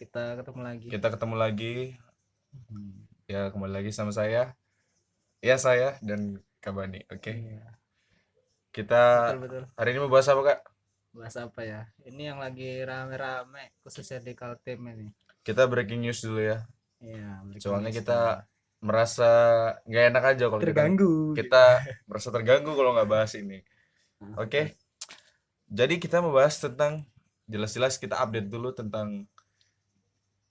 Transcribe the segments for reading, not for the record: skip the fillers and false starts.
Kita ketemu lagi. Hmm, Ya, kembali lagi sama saya. Ya, saya dan Kak Bani. Oke. iya, Kita betul. hari ini mau bahas apa, Kak? Bahas apa ya? Ini yang lagi rame-rame, khususnya di Kaltim ini. Kita breaking news dulu ya. Iya, breaking Soalnya news kita nih. merasa nggak enak aja kalau kita Terganggu kita gitu. merasa terganggu kalau nggak bahas ini. Nah, Oke. betul. Jadi kita mau bahas tentang jelas-jelas kita update dulu tentang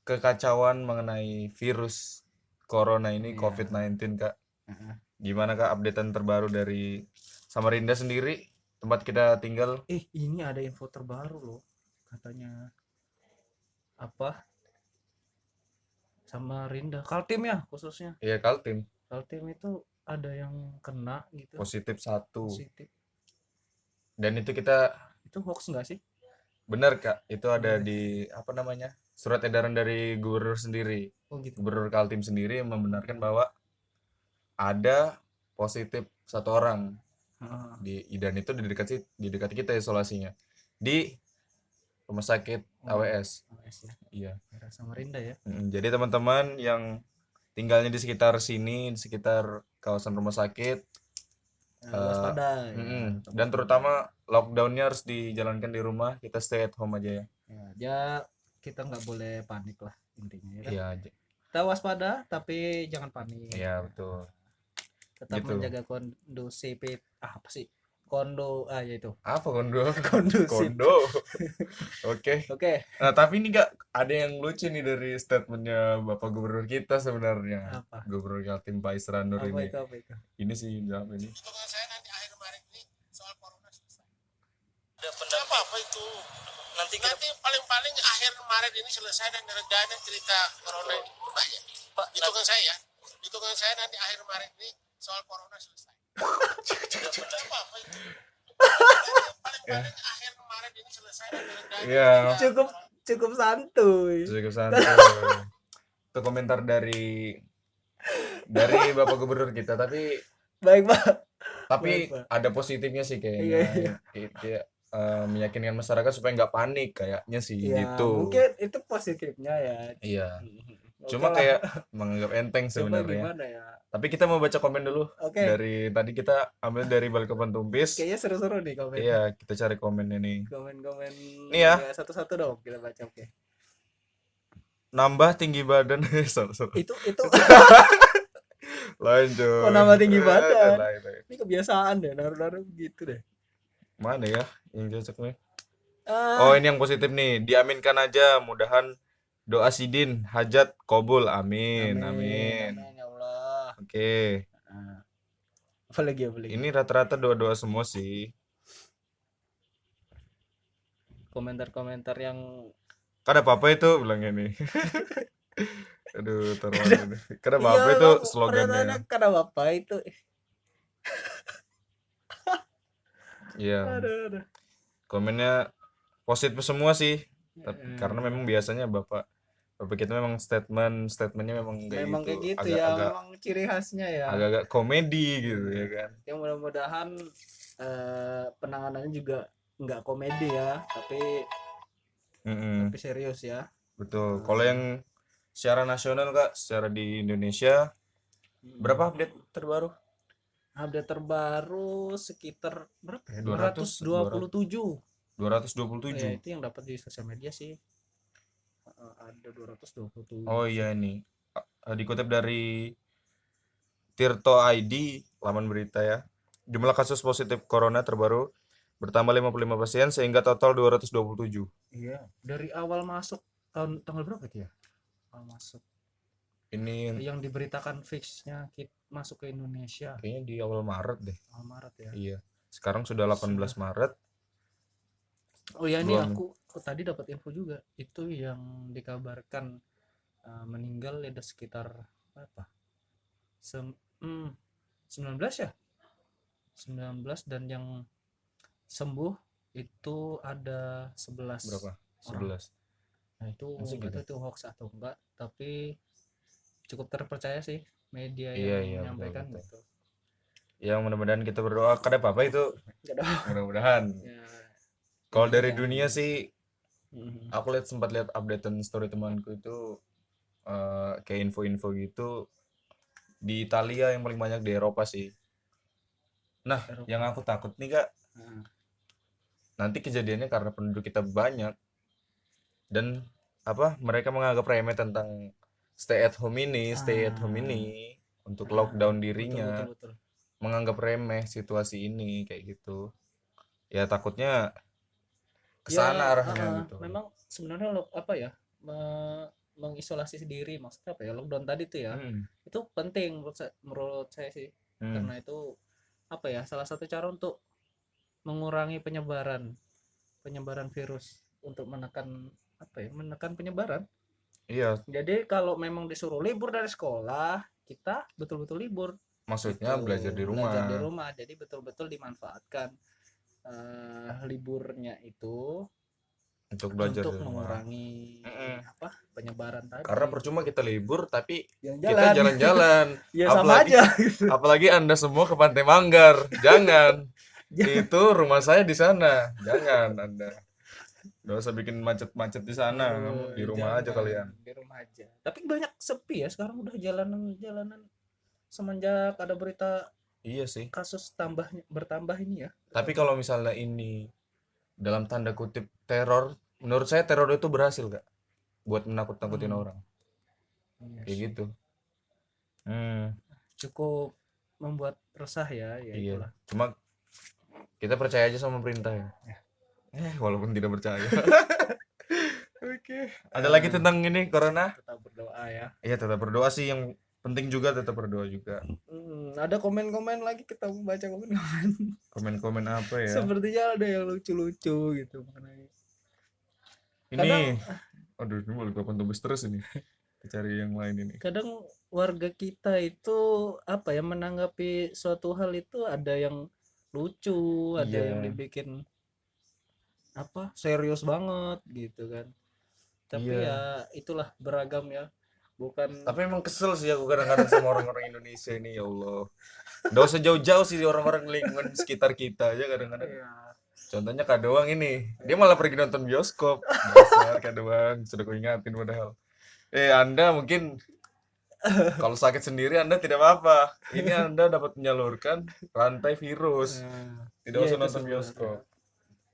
kekacauan mengenai virus corona ini Iya. COVID-19, Kak. Heeh. Gimana Kak updatean terbaru dari Samarinda sendiri, tempat kita tinggal? Ini ada info terbaru loh. Katanya apa? Samarinda, Kaltim ya khususnya. Ya Kaltim, Kaltim itu ada yang kena gitu, positif satu. positif. Dan itu kita Itu hoax nggak sih? benar Kak, itu ada Bener ya? di apa namanya? Surat edaran dari gubernur sendiri. Oh gitu. Gubernur Kaltim sendiri yang membenarkan bahwa ada positif satu orang Heeh. dan itu di dekat kita isolasinya di rumah sakit Oh, AWS. OS ya. Iya. Daerah Samarinda ya. Jadi teman-teman yang tinggalnya di sekitar sini, di sekitar kawasan rumah sakit, eh, Waspada ya, tetap dan waspada. terutama lockdownnya harus dijalankan di rumah, kita stay at home aja ya. Ya, ya kita nggak boleh panik lah intinya ya kan. Iya, Kita waspada tapi jangan panik. iya Ya. betul. Tetap Gitu. menjaga kondusif apa sih? Ya itu. Apa kondo? Kondusif. Kondo. Oke. Oke, Nah, tapi ini Kak, ada yang lucu nih dari statementnya Bapak Gubernur kita sebenarnya. apa? Gubernur Kaltim Pak Isran Nur Apa ini. itu apa itu? Ini sih jawab ini. Hitungan saya nanti akhir Maret ini soal corona selesai. Ada pendapat apa itu? Nanti paling-paling akhir Maret ini selesai dan redanya cerita corona ini. Banyak. Pak, hitungan saya ya. Hitungan saya nanti akhir Maret ini soal corona selesai. Ada apa itu? Ya. Paling-paling akhir Maret ini selesai dan redanya Ya, cerita Cukup cukup santuy. cukup santai. Itu komentar dari Bapak Gubernur kita, tapi Baik, Pak. tapi Baik, Pak. ada positifnya sih Iya, kayaknya. iya. Kayak meyakinkan masyarakat supaya nggak panik kayaknya sih Ya, gitu. mungkin itu positifnya ya. Iya. Oke Cuma lah. kayak menganggap enteng Coba sebenarnya. gimana ya? Tapi kita mau baca komen dulu. Oke, Dari tadi kita ambil dari Balikpapan Tumpis. kayaknya seru-seru nih Iya, komennya. kita cari komennya nih. Komen-komen Nih ya, ya satu-satu dong kita baca. Oke. nambah tinggi badan. Salah. Itu Lanjut. oh, nama tinggi badan. Lain. Ini kebiasaan deh, naruh-naruh gitu deh. Mana ya yang cocok nih? Oh, Ah, ini yang positif nih. Diaminkan aja, mudahan doa Sidin hajat kobul. Amin. amin, Amin. amin ya Allah. Oke. Ah, apa lagi? Ini rata-rata doa-doa semua sih. Komentar-komentar yang Kada apa-apa itu bilangnya nih. Aduh, taruhan ini. Kada iya apa-apa itu kamu slogannya. pernyataannya kan apa itu? Iya. Aduh. Komennya positif semua sih. Karena memang Eh, biasanya Bapak kita memang statementnya memang kayak memang gitu. kayak gitu ya, Agak-agak memang ciri khasnya ya. agak-agak komedi gitu ya Iya. kan. Ya mudah-mudahan penanganannya juga nggak komedi ya, Mm-mm. tapi serius ya. Betul. Kalau yang secara nasional Kak, secara di Indonesia berapa update terbaru? Update terbaru sekitar berapa ya? 200 227. 227. Oh ya, itu yang dapat di sosial media sih. Ada 227. Oh iya ini. Dikutip dari Tirto ID, laman berita ya. Jumlah kasus positif corona terbaru bertambah 55 pasien sehingga total 227. Iya, dari awal masuk tanggal berapa itu ya? Awal masuk. Ini Yang diberitakan fixnya masuk ke Indonesia kayaknya di awal Maret deh. awal Maret ya. Iya. Sekarang sudah 18 Maret. Oh ya, ini Belum. aku tadi dapat info juga. Itu yang dikabarkan meninggal ada sekitar berapa? 19 ya? 19 dan yang sembuh itu ada 11 Berapa? orang. 11. Nah, itu Masih nggak gitu. tahu itu hoax atau enggak, tapi cukup terpercaya sih media Iya, yang iya, menyampaikan betul. gitu. Ya mudah-mudahan kita berdoa kada apa-apa itu. Nggak ada. Mudah-mudahan. Ya, Kalau dari jangan- dunia sih Aku sempat lihat updatean story temanku itu kayak info-info gitu di Italia yang paling banyak di Eropa sih. Nah, Eropa. yang aku takut nih Kak, Nah, nanti kejadiannya karena penduduk kita banyak dan mereka menganggap remeh tentang stay at home ini untuk lockdown betul dirinya, betul. menganggap remeh situasi ini kayak gitu. Ya takutnya kesana Ya, arahnya gitu. memang sebenarnya apa ya, mengisolasi diri, maksudnya apa ya, lockdown tadi tuh ya, Hmm, itu penting menurut saya sih, hmm. karena itu apa ya, salah satu cara untuk mengurangi penyebaran virus, untuk menekan penyebaran. Iya, Jadi kalau memang disuruh libur dari sekolah, kita betul-betul libur maksudnya gitu, belajar di belajar di rumah rumah. Jadi betul-betul dimanfaatkan liburnya itu untuk belajar untuk di rumah. mengurangi Mm-mm. penyebaran Karena tadi. percuma kita libur tapi kita Jalan-jalan. jalan-jalan. Ya sama Apalagi aja gitu. apalagi Anda semua ke Pantai Manggar. Jangan. Jangan. Itu rumah saya di sana. Jangan Anda. Nggak usah bikin macet-macet di sana. Kamu di rumah aja Jangan, kalian. di rumah aja. Tapi banyak sepi ya sekarang, udah jalanan-jalanan semenjak ada berita Iya sih. kasus bertambah ini ya. Tapi kalau misalnya ini dalam tanda kutip teror, menurut saya teror itu berhasil gak? Buat menakut-nakutin Hmm, orang. iya Kayak sih. gitu. Hmm, Cukup membuat resah ya, ya iya. itulah. Cuma kita percaya aja sama pemerintah ya. Walaupun tidak percaya. Oke. Ada lagi tentang ini corona? Tetap berdoa ya. Iya, tetap berdoa sih yang penting juga, tetap berdoa juga. Ada komen-komen lagi, kita baca komen-komen. Komen-komen apa ya? Sepertinya ada yang lucu-lucu gitu mengenai. Ini, aduh, ini boleh kapan tembus terus ini. Kita cari yang lain ini. Kadang warga kita itu apa ya, menanggapi suatu hal itu ada yang lucu, ada yang Iya, dibikin apa, serius banget gitu kan. Tapi iya. ya itulah, beragam ya. Bukan Tapi emang kesel sih aku kadang-kadang sama orang-orang Indonesia ini, ya Allah. Nggak usah jauh-jauh sih orang-orang lingkungan sekitar kita aja kadang-kadang. ya, Contohnya Kak Doang ini, dia malah pergi nonton bioskop. Dasar Kak Doang, sudah ku ingatin padahal. Anda mungkin kalau sakit sendiri Anda tidak apa-apa. Ini Anda dapat menyalurkan rantai virus. Tidak iya usah itu nonton sebenarnya. bioskop.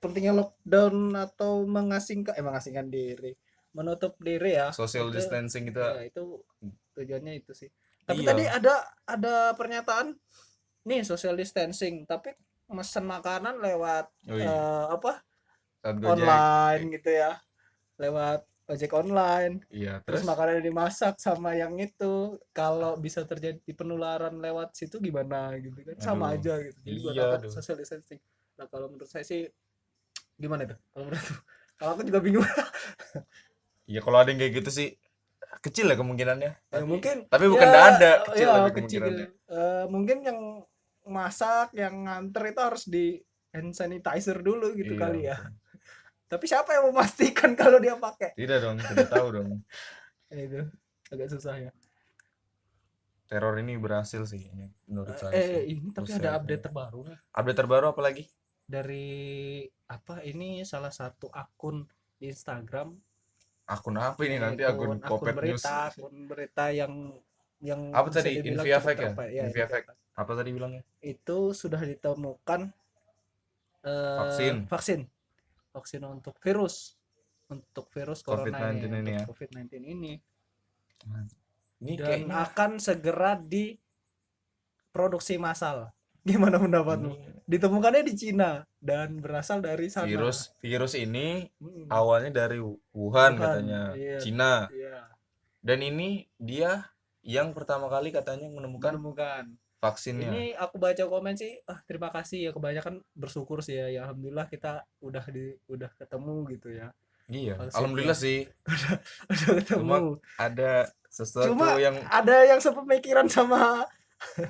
Pentingnya lockdown atau mengasingkan diri, menutup diri ya. Social Itu distancing ya, kita. itu tujuannya itu sih. Tapi Iya. tadi ada pernyataan nih, social distancing, tapi mesen makanan lewat Oh iya. Saat Gojek. online gitu ya, lewat ojek online. Iya, Terus terus makanannya dimasak sama yang itu, kalau bisa terjadi penularan lewat situ gimana gitu kan, sama aduh. aja gitu. Jadi buat Iya, apa aduh. social distancing? Nah kalau menurut saya sih gimana tuh kalau menurut kalau aku juga bingung. Ya kalau ada yang kayak gitu sih kecil ya kemungkinannya. Ya, mungkin Tapi ya, bukan nggak ada, kecil ya tapi kecil. kemungkinannya. Mungkin yang masak, yang nganter itu harus di hand sanitizer dulu gitu Iya, kali ya. betul. Tapi siapa yang memastikan kalau dia pakai? Tidak dong, tidak tahu dong. Itu agak susah ya. Teror ini berhasil sih ini, menurut saya sih. Ini tapi Usai ada update saya. terbaru nih Update terbaru apa lagi? dari ini salah satu akun di Instagram, Akun apa ini nanti akun Kopet News? akun berita yang Apa bisa tadi? dibilang Inviafek cukup ya? terpercaya. Inviafek. Apa tadi bilangnya? Itu sudah ditemukan Vaksin. vaksin untuk virus corona COVID-19 ini ya. untuk COVID-19 ini, Ini dan kayaknya akan segera diproduksi massal. Gimana pendapatmu? Ditemukannya di Cina dan berasal dari sana. virus ini Hmm, awalnya dari Wuhan Wuhan, katanya, iya. Cina. Iya, Dan ini dia yang pertama kali katanya menemukan menemukan. vaksinnya. Ini aku baca komen sih, terima kasih ya, kebanyakan bersyukur sih ya, ya alhamdulillah kita udah ketemu gitu ya. Iya, Vaksinnya. alhamdulillah sih. Udah ketemu. Cuma ada sesuatu Cuma yang ada yang sepemikiran sama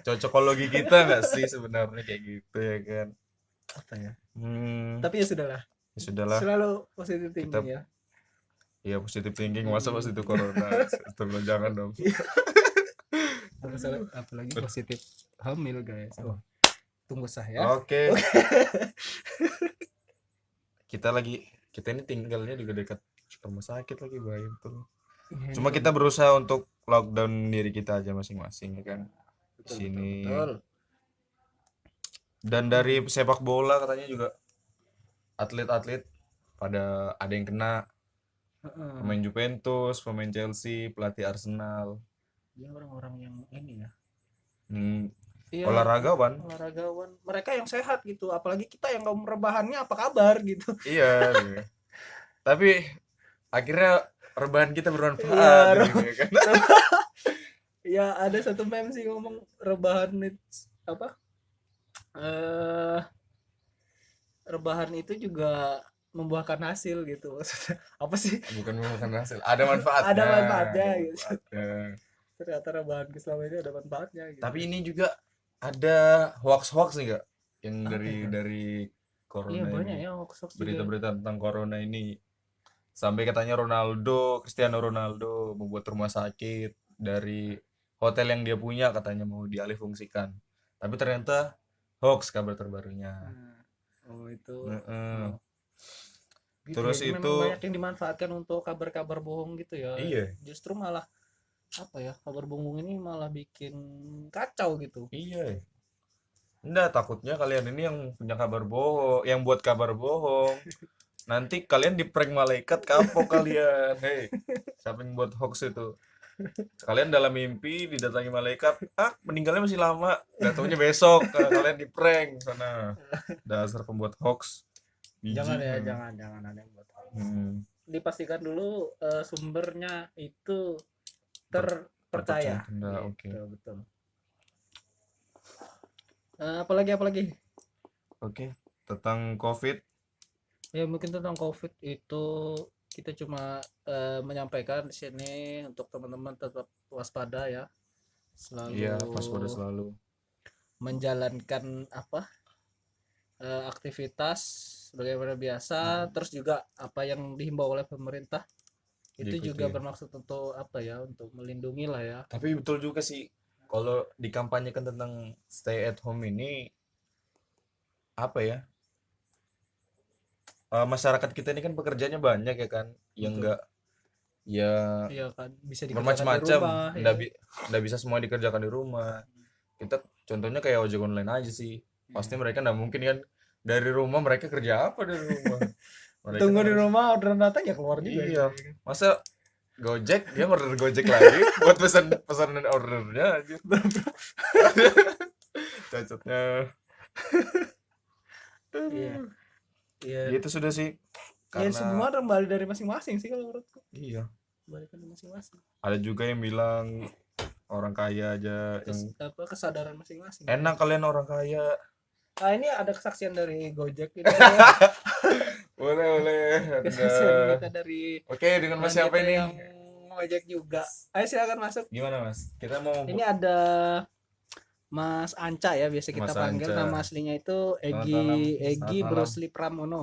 cocokologi kita nggak sih sebenarnya kayak gitu ya kan? apa ya. Tapi Tapi ya sudahlah. ya sudahlah. Selalu positif thinking ya. Iya, positif thinking, masa positif corona. Astagfirullah, jangan dong. Apalagi positif hamil guys. Tunggu saya. Oke. Kita Kita ini tinggalnya juga dekat rumah sakit lagi, bahaya betul. Iya, Cuma kita berusaha untuk lockdown diri kita aja masing-masing ya kan. Di betul, sini. betul. Dan dari sepak bola katanya juga atlet-atlet pada ada yang kena, Heeh. pemain Juventus, pemain Chelsea, pelatih Arsenal. Dia orang-orang yang ini ya. Iya, Iya, olahragawan. olahragawan. Mereka yang sehat gitu, apalagi kita yang kaum rebahannya apa kabar gitu. Iya, iya. Tapi akhirnya rebahan kita Iya, bermanfaat gitu ya kan. Ya ada satu meme sih ngomong rebahan itu apa? Rebahan itu juga membuahkan hasil gitu. Maksudnya apa sih? Bukan memakan hasil, ada manfaatnya. Ada manfaatnya Ada gitu. manfaatnya. Ternyata rebahan selama ini ada manfaatnya gitu. Tapi ini juga ada hoax-hoax nih, Kak, yang Apa dari itu? dari corona Iya ini. banyak ya hoax-hoax juga. Berita-berita tentang corona ini. Sampai katanya Cristiano Ronaldo membuat rumah sakit dari hotel yang dia punya, katanya mau dialihfungsikan. Tapi ternyata hoax kabar terbarunya. Oh itu. Heeh. Gitu Terus ya, itu memang banyak yang dimanfaatkan untuk kabar-kabar bohong gitu ya. iya, Justru malah apa ya, kabar bohong ini malah bikin kacau gitu. iya. Enggak, takutnya kalian ini yang punya kabar bohong, yang buat kabar bohong. Nanti kalian di-prank malaikat, kapok kalian. Hei, siapa yang buat hoax itu? Kalian dalam mimpi didatangi malaikat, meninggalnya masih lama. Gak taunya besok, kalian di-prank sana. Dasar pembuat hoax. Biji. Jangan ya, jangan ada yang buat hoax. Dipastikan dulu sumbernya itu terpercaya. Terpercaya, oke. Betul. Apalagi Oke, tentang COVID. ya mungkin tentang COVID itu kita cuma menyampaikan di sini untuk teman-teman tetap waspada ya, selalu Iya, waspada selalu. menjalankan aktivitas sebagaimana biasa, terus juga apa yang dihimbau oleh pemerintah itu Diikuti. juga bermaksud untuk untuk melindungi lah ya. Tapi betul juga sih, kalau dikampanyekan tentang stay at home ini, apa ya, masyarakat kita ini kan pekerjaannya banyak ya kan, yang Betul. enggak ya Iya kan, bisa dikerjakan di bermacam-macam, rumah ya. nggak bisa semua dikerjakan di rumah. Kita contohnya kayak ojek online aja sih, pasti mereka nggak mungkin kan dari rumah, mereka kerja apa dari rumah. Mereka Tunggu di harus- rumah, orderan datang ya keluar juga. Iya, masa Gojek dia order Gojek lagi buat pesan ordernya aja. Cacatnya. Iya. Iya. Itu sudah sih. Ya Karena semua kembali dari masing-masing sih kalau menurutku. iya, Kembali dari masing-masing. ada juga yang bilang orang kaya aja yang Kesadaran masing-masing. enak kalian orang kaya. Nah ini ada kesaksian dari Gojek ini. Boleh. Kesaksian kita dari Oke, dengan Mas siapa wanita ini? yang Gojek juga. Ayo silakan masuk. Gimana Mas? Kita mau Ini ada Mas Anca ya, biasa kita Mas panggil. Anca. Nama aslinya itu Selamat malam. Egi Selamat malam. Brosli Pramono.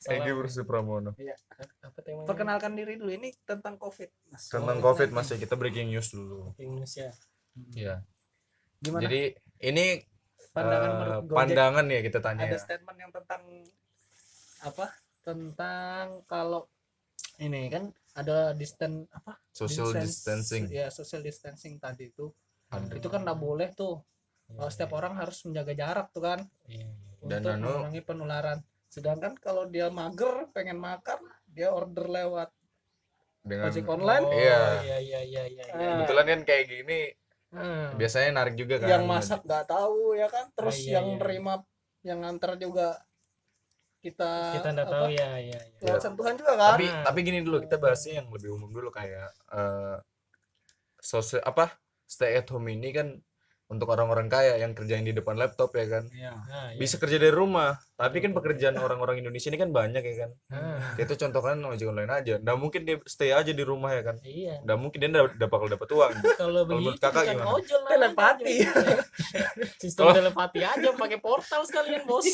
Egi Bersih Pramono. Iya. Apa temanya? Perkenalkan diri dulu, ini tentang COVID, Mas. Tentang COVID Mas, ya kita breaking news dulu. Indonesia. Iya. Gimana Jadi ini pandangan menurut Gojek? pandangan ya kita tanya. Ada statement yang tentang tentang kalau ini kan ada Social distancing. ya, social distancing tadi itu Ada. itu kan nggak boleh tuh. Setiap orang harus menjaga jarak tuh kan, Iya. Dan untuk anu- mengurangi penularan. Sedangkan kalau dia mager pengen makan, dia order lewat Dengan ojek online. Iya. Iya. Kebetulan kan kayak gini biasanya narik juga kan. Yang masak nggak tahu ya kan, terus iya, yang iya. terima yang nganter juga kita Kita enggak tahu ya. lewat sentuhan juga kan. Tapi gini dulu, kita bahasnya yang lebih umum dulu, kayak stay at home ini kan untuk orang-orang kaya yang kerjain di depan laptop ya kan. Iya. Nah, Bisa kerja dari rumah, tapi kan pekerjaan orang-orang Indonesia ini kan banyak ya kan. Itu contoh kan ojek online aja. Nggak mungkin dia stay aja di rumah ya kan. Iya. Nggak mungkin dia nggak bakal dapat uang. Kalau menurut begitu kakak bukan gimana? ojol namanya. Telepati. Sistem telepati aja pakai portal sekalian, Bos.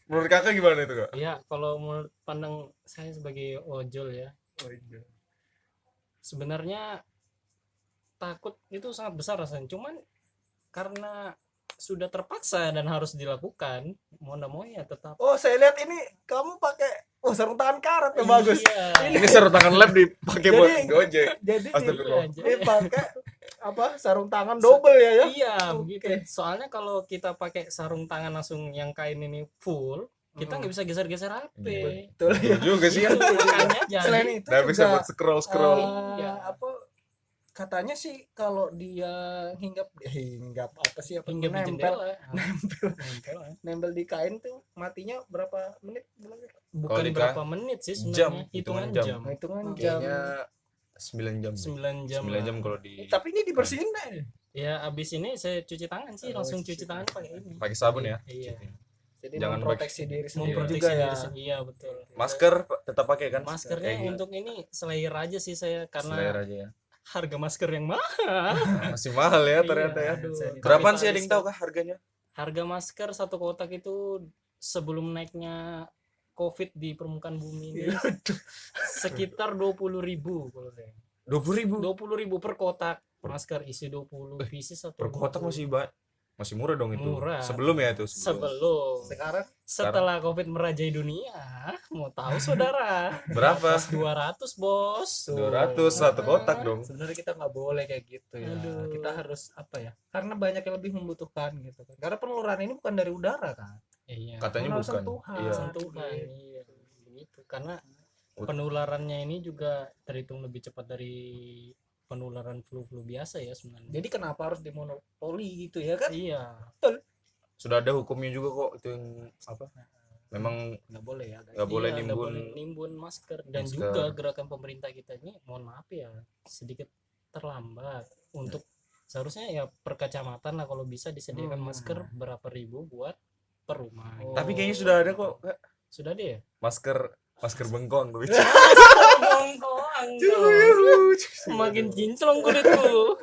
Menurut kakak gimana itu kak? Iya, kalau menurut pandang saya sebagai ojol ya, sebenarnya takut itu sangat besar rasanya. Cuman karena sudah terpaksa dan harus dilakukan, mau nggak mau ya tetap. Oh, saya lihat ini kamu pakai sarung tangan karet ya, bagus. Iya. Ini sarung tangan lab dipakai buat Jadi- Gojek. Jadi Astagfirullah. ini pakai sarung tangan double ya. Iya, Oke. begitu. Soalnya kalau kita pakai sarung tangan langsung yang kain ini full, kita nggak bisa geser-geser HP. Betul ya. Betul juga sih ya. Itu makanya jadi Selain itu Nggak bisa juga buat scroll. Iya. katanya sih kalau dia hinggap apa sih apa hingga di nempel jendela. Nempel ya. nempel di kain tuh matinya berapa menit bilangnya? Bukan Kalau di berapa menit sih jam, sebenarnya, hitungan hitungan jam. Hitungan jam. Kayaknya 9 jam. 9 jam. 9 jam lah. kalau di Tapi ini dibersihin deh. Ya abis ini saya cuci tangan sih, Oh, langsung cuci cuci tangan pakai ini. pakai sabun ya. Iya. Jadi Jangan memproteksi diri sendiri Memproteksi juga ya. diri sendiri. Iya betul. Masker tetap pakai kan? Maskernya Kayak gitu. untuk ini slayer aja sih saya karena Slayer aja ya. harga masker yang mahal. Masih mahal ya ternyata ya. Aduh. Berapaan sih ada yang Kapitalis tahu kah harganya? Harga masker satu kotak itu sebelum naiknya COVID di permukaan bumi ini sekitar 20.000 kalau saya. 20.000 20.000 per kotak masker isi 20 pieces atau per kotak 20. masih murah dong itu. Murah. Sebelum ya itu. Sebelum Sekarang setelah COVID merajai dunia, mau tahu saudara? Berapa? 200 bos. 200 satu kotak dong. sebenarnya kita nggak boleh kayak gitu ya. Aduh. Kita harus apa ya? Karena banyak yang lebih membutuhkan gitu kan. Karena penularan ini bukan dari udara kan. Iya. Katanya Penularan bukan. sentuhan. Iya. Sentuhan, iya. Begitu. Karena penularannya ini juga terhitung lebih cepat dari penularan flu-flu biasa ya sebenarnya. Jadi kenapa harus dimonopoli gitu ya kan? Iya, Sudah ada hukumnya juga kok itu yang apa? Memang Nggak boleh ya guys. nggak boleh iya, nggak nimbun. boleh nimbun masker dan masker. juga gerakan pemerintah kita ini mohon maaf ya sedikit terlambat untuk seharusnya ya per kecamatan lah kalau bisa disediakan masker berapa ribu buat per rumah. Oh. Tapi kayaknya sudah ada kok Kak. Sudah deh ya? masker bengkoang tuh. Makin kinclong kulitku.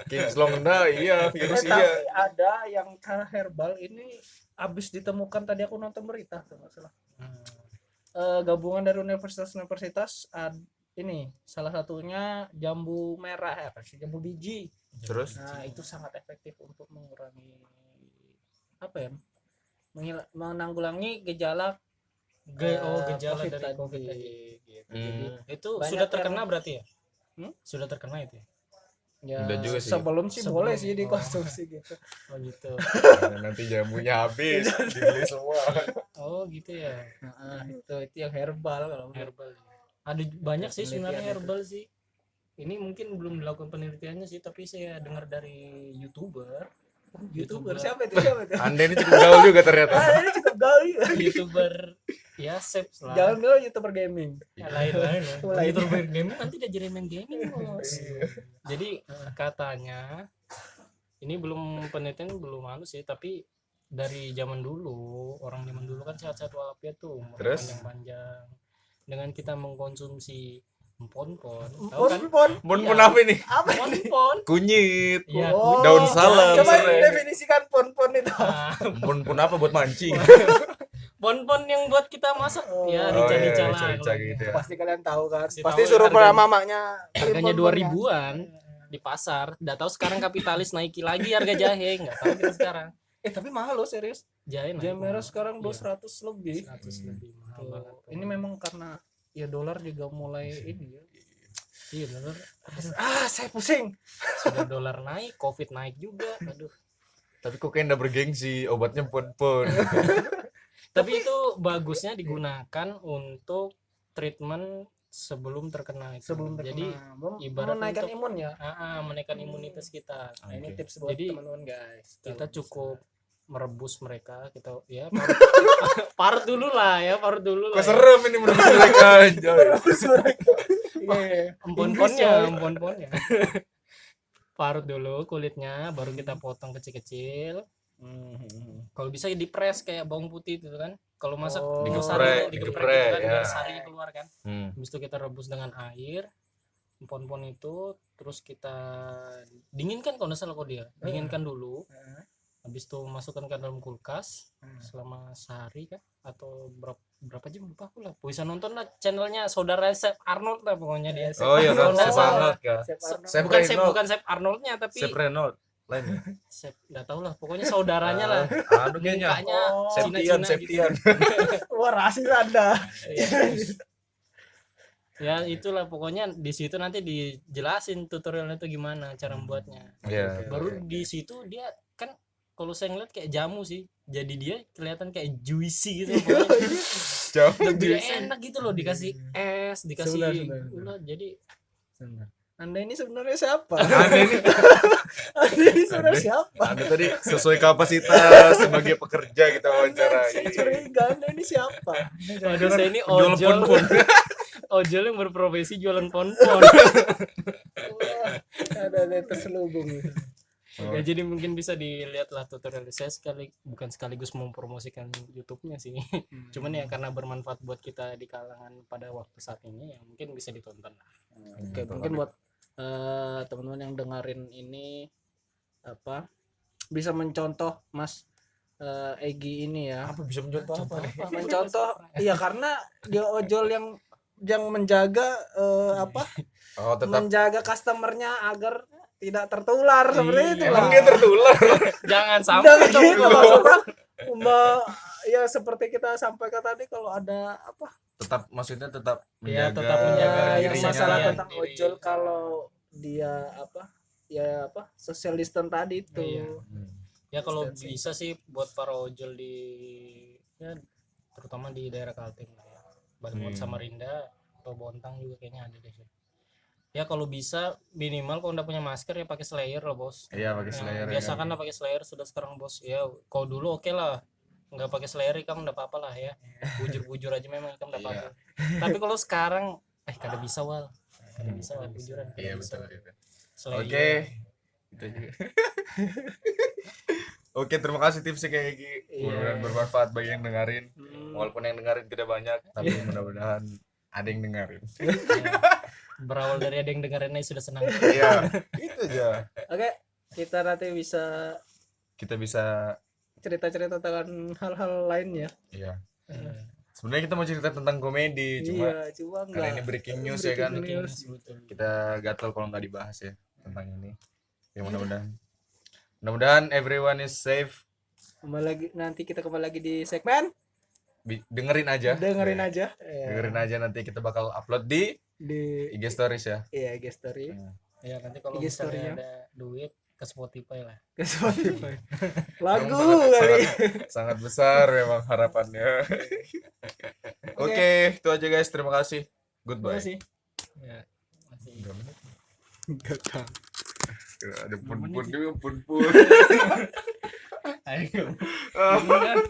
Kinclong enggak, iya virus Tapi iya. ada yang cara herbal ini habis ditemukan tadi aku nonton berita kalau nggak salah. Gabungan dari universitas-universitas ini salah satunya jambu merah ya, apa sih jambu biji. Terus Nah, itu sangat efektif untuk mengurangi apa ya? Menanggulangi gejala Gejala COVID dari tadi. COVID tadi. Gitu. Jadi itu Banyak sudah terkena yang- berarti ya? Hmm? Sudah terkena itu ya? Ya, Udah juga sih. sebelum sih Sebelum. boleh sih dikonsumsi gitu. Oh gitu. nanti jamunya habis, dibeli semua. Oh gitu ya. Nah, itu yang herbal kalau menurut- Herbal. Ada banyak sih sebenarnya Penelitian herbal sih. Ini mungkin belum dilakukan penelitiannya sih, tapi saya dengar dari YouTuber. YouTuber siapa itu? Siapa itu? Anda ini cukup gaul juga ternyata. Ini cukup gaul. YouTuber ya Seps lah. Jangan bilang YouTuber gaming. Ya, lain-lain lah. Lain. YouTuber gaming nanti dia jadi main gaming bos. Jadi katanya ini belum penelitian belum halus sih, tapi dari zaman dulu orang zaman dulu kan sehat-sehat walafiat tuh umur Terus? panjang-panjang dengan kita mengkonsumsi empon-pon tahu kan Pun Iya. apa ini? Apa ini? empon-pon Kunyit. ya Oh, daun salam, Coba serai. definisikan pon-pon itu. Pun apa buat mancing? pon-pon yang buat kita masak ya Oh, iya, rica-rica lah rica-rica kalau gitu ya. Pasti kalian tahu kan. Pasti Pasti tahu suruh harganya. mamanya harganya pon-ponnya. 2000-an di pasar udah tahu sekarang kapitalis naiki lagi harga jahe nggak tahu kita sekarang Tapi mahal loh serius. jahe naik Jahe merah sekarang Iya. 200 lebih. 100 lebih mahal Tuh. banget Ini memang karena ya dolar juga mulai ini ya. iya bener Saya pusing. sudah dolar naik covid naik juga aduh Tapi kok kayak nggak bergengsi, obatnya pun. tapi itu bagusnya digunakan untuk treatment sebelum terkena itu. Sebelum jadi ibarat ibarat menaikkan untuk- imun ya. menaikkan imunitas kita. Nah, ini Oke. tips buat Jadi, teman-teman guys. Kita Kalau cukup merebus mereka, kita ya parut dulu lah ya, parut dulu Kok lah. serem ini menurut mereka anjay. bisa. Iya. Empon-ponnya, Inggris ya. empon-ponnya. Parut dulu kulitnya, baru kita potong kecil-kecil. Kalau bisa dipres kayak bawang putih itu kan. Kalau masak Oh. Digeprek, digeprek gitu kan, ya. biar sarinya keluar kan. Hmm. Habis itu kita rebus dengan air empon-empon itu, terus kita dinginkan kalau nggak salah kok dia dinginkan dulu, habis itu masukkan ke dalam kulkas selama sehari kan atau berapa jam lupa aku lah, bisa nonton lah channelnya saudara Chef Arnold lah pokoknya dia. Oh iya kan, Kalau nggak Chef salah. Arnold kah? Chef Arnold. Chef bukan Reynolds. Chef Arnoldnya tapi Chef Reynolds. lainnya. Nggak tahu lah, pokoknya saudaranya lah. Aduh kayaknya. Mukanya Oh, Septian, Cina-Cina gitu. Septian. Wah, rasis Anda. Ya, ya itulah pokoknya di situ nanti dijelasin tutorialnya itu gimana cara membuatnya. Iya. Baru di situ dia kan kalau saya ngeliat kayak jamu sih, jadi dia kelihatan kayak juicy gitu pokoknya. Jauh. Lebih enak gitu loh, dikasih es, dikasih Sebentar. gula, jadi Anda ini sebenarnya siapa? Anda ini Anda ini sebenarnya siapa? Anda tadi sesuai kapasitas sebagai pekerja kita wawancarai. Saya curiga Anda ini siapa? waduh saya ini Jual ojol. pon-pon. Ojol yang berprofesi jualan pon-pon. Wah, ada terselubung. Ya jadi mungkin bisa dilihat lah tutorial saya bukan sekaligus mempromosikan YouTube-nya sih. Cuman ya karena bermanfaat buat kita di kalangan pada waktu saat ini ya mungkin bisa ditonton lah. Oke, mungkin buat teman-teman yang dengerin ini apa bisa mencontoh Mas Egi ini ya. Apa bisa mencontoh apa? Mencontoh iya karena dia ojol yang menjaga Oh, tetap. menjaga customernya agar tidak tertular seperti itu Emang lah. dia tertular. Jangan Udah sampai gitu dong. maksudnya ya seperti kita sampaikan tadi kalau ada apa Tetap maksudnya tetap Iya, menjaga, tetap menjaga yang dirinya. masalah Iya, tentang diri. ojol kalau dia social distance tadi itu. Iya. Ya kalau Distancing. bisa sih buat para ojol di ya terutama di daerah Kaltim lah ya. Balimun Samarinda atau Bontang juga kayaknya ada deh. Ya kalau bisa minimal kalau udah punya masker ya pakai slayer lah bos. Iya, pakai Ya, slayer. biasa kan lah pakai slayer sudah sekarang bos. Ya kalau dulu oke lah nggak pakai slayer kamu nggak apa-apa lah ya. Bujur-bujur aja memang kamu nggak apa-apa. Tapi kalau sekarang kada bisa wal. Kada bisa wal bujuran. kada Iya bisa. betul. Slayer. Oke. Itu juga. Oke, terima kasih tipsnya kayak Gi. Mudah-mudahan bermanfaat bagi yang dengerin. Walaupun yang dengerin tidak banyak, tapi mudah-mudahan ada yang dengerin. Ya. Berawal dari ada yang dengerin aja sudah senang. Iya, itu aja. Oke, kita nanti bisa Kita bisa cerita-cerita tentang hal-hal lainnya. iya. Sebenarnya kita mau cerita tentang komedi, cuma Iya, cuma karena ini enggak. breaking news ya kan. Breaking news. Betul. Kita gatel kalau nggak dibahas ya tentang ini. Ya mudah-mudahan everyone is safe. Nanti kita kembali lagi di segmen Dengerin aja. dengerin Ya. aja. Ya, Dengerin aja, nanti kita bakal upload di di IG stories ya. iya IG story Ya nanti kalau IG misalnya story-nya. ada duit ke Spotify lah. ke Spotify. Lagu Memang kali. sangat besar memang harapannya. Oke, itu aja guys. Terima kasih. Terima Goodbye. kasih. Ya masih. Enggak tahu. Ada pun juga pun. Ayo.